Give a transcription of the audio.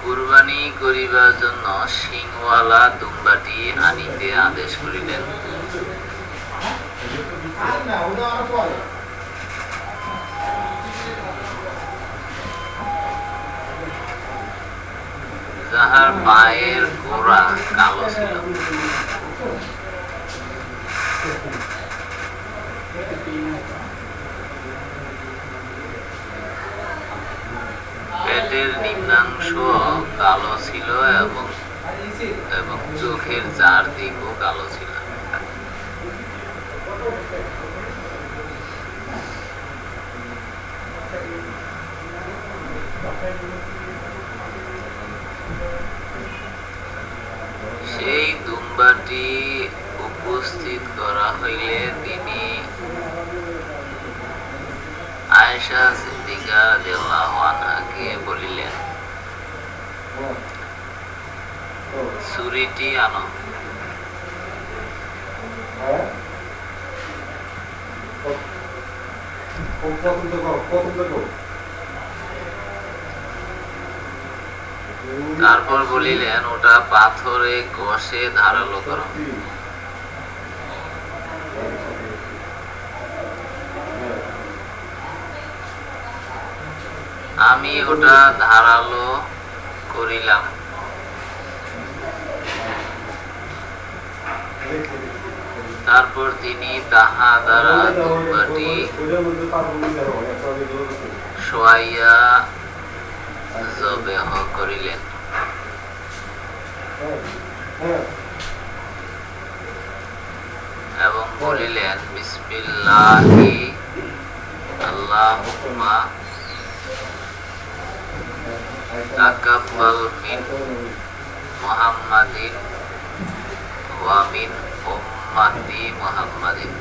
কুরবানি করিবার জন্য শিংওয়ালা দুম্বাটি আনিতে আদেশ করিলেন। যাহার পায়ের গোড়া কালো ছিল। পেটের নিম্নাংশ কালো ছিল এবং চোখের চারদিকও কালো ছিল। সেই দুম্বাটি উপস্থিত করা হইলে তিনি আয়েশা সিদ্দিকা রাদিয়াল্লাহু আনহাকে বলিলেন, ছুরিটি আনো। তারপর বলিলেন, ওটা পাথরে ঘষে ধারালো করো। আমি ওটা ধারালো করিলাম। তারপর তিনি তাহা দ্বারা দুম্বাটি শোয়াইয়া যবেহ করিলেন এবং বলিলেন, বিসমিল্লাহি আল্লাহুম্মা তাকাব্বাল মিন মুহাম্মাদিন ওয়া মিন উম্মতি মুহাম্মাদিন।